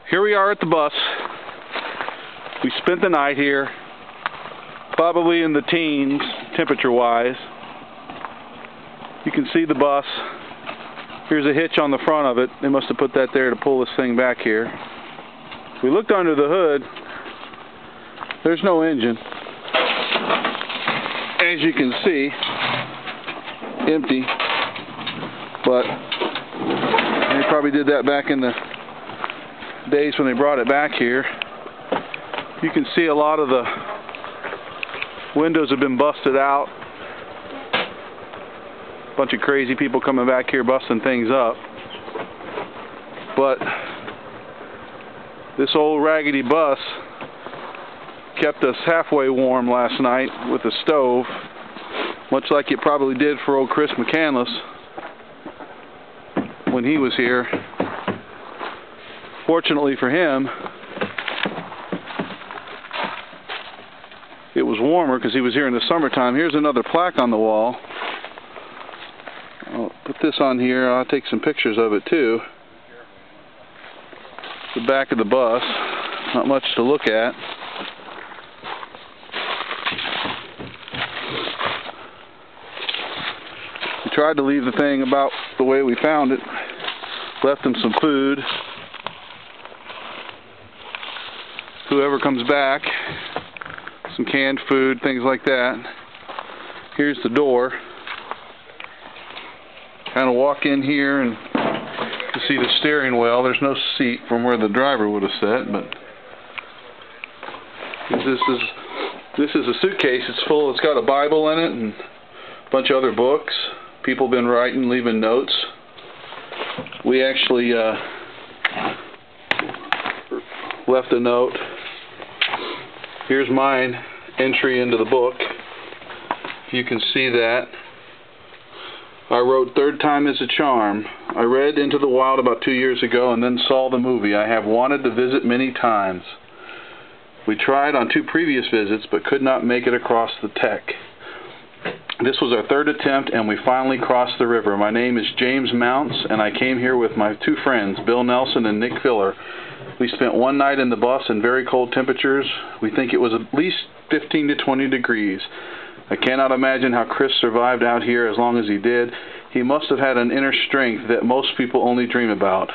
here we are at the bus. We spent the night here, probably in the teens, temperature-wise. You can see the bus. Here's a hitch on the front of it. They must have put that there to pull this thing back here. We looked under the hood. There's no engine. As you can see, empty. But they probably did that back in the days when they brought it back here. You can see a lot of the windows have been busted out. A bunch of crazy people coming back here busting things up. But this old raggedy bus kept us halfway warm last night with a stove, much like it probably did for old Chris McCandless when he was here. Fortunately for him, it was warmer because he was here in the summertime. Here's another plaque on the wall. I'll put this on here. I'll take some pictures of it too. The back of the bus. Not much to look at. We tried to leave the thing about the way we found it. Left him some food. Whoever comes back, some canned food, things like that. Here's the door. Kind of walk in here and you see the steering wheel. There's no seat from where the driver would have sat, but this is a suitcase. It's full. It's got a Bible in it and a bunch of other books. People have been writing, leaving notes. We actually left a note. Here's mine, entry into the book. You can see that. I wrote, "Third time is a charm. I read Into the Wild about 2 years ago and then saw the movie. I have wanted to visit many times. We tried on 2 previous visits but could not make it across the Tech. This was our 3rd attempt and we finally crossed the river. My name is James Mounts and I came here with my 2 friends, Bill Nelson and Nick Filler. We spent one night in the bus in very cold temperatures. We think it was at least 15 to 20 degrees. I cannot imagine how Chris survived out here as long as he did. He must have had an inner strength that most people only dream about.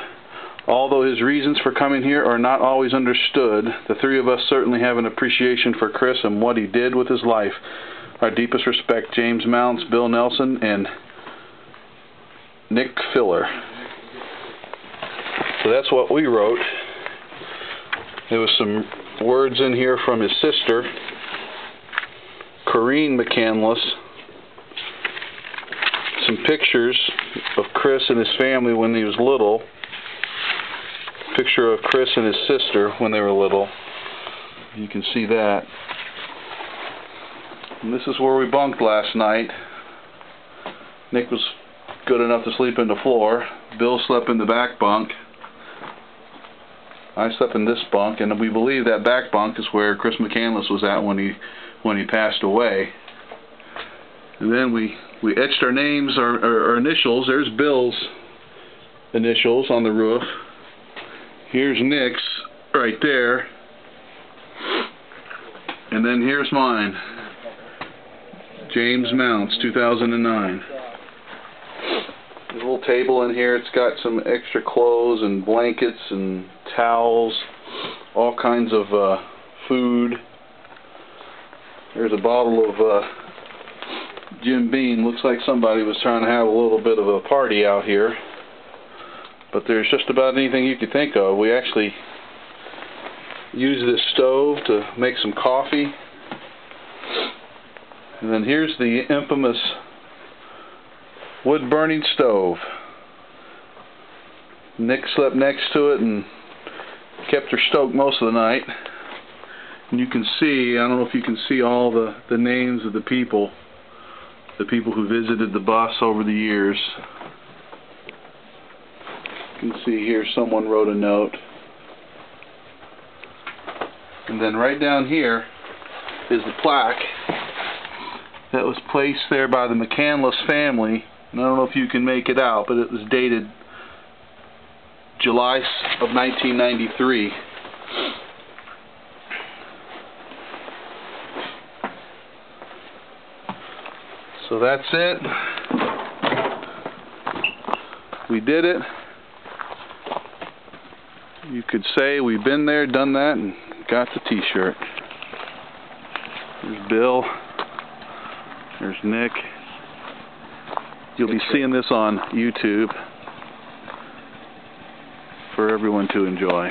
Although his reasons for coming here are not always understood, the 3 of us certainly have an appreciation for Chris and what he did with his life. Our deepest respect, James Mounts, Bill Nelson, and Nick Filler." So that's what we wrote. There was some words in here from his sister, Corrine McCandless. Some pictures of Chris and his family when he was little. Picture of Chris and his sister when they were little. You can see that. And this is where we bunked last night. Nick was good enough to sleep in the floor. Bill slept in the back bunk. I slept in this bunk, and we believe that back bunk is where Chris McCandless was at when he passed away. And then we etched our names, our initials. There's Bill's initials on the roof. Here's Nick's right there. And then here's mine. James Mounts, 2009. There's a little table in here. It's got some extra clothes and blankets and towels, all kinds of food. There's a bottle of Jim Beam. Looks like somebody was trying to have a little bit of a party out here. But there's just about anything you could think of. We actually used this stove to make some coffee. And then here's the infamous wood-burning stove. Nick slept next to it and kept her stoked most of the night. And you can see, I don't know if you can see all the names of the people who visited the bus over the years. You can see here someone wrote a note. And then right down here is the plaque that was placed there by the McCandless family. And I don't know if you can make it out, but it was dated July of 1993. So that's it. We did it. You could say we've been there, done that, and got the t-shirt. There's Bill. There's Nick. You'll be seeing this on YouTube for everyone to enjoy.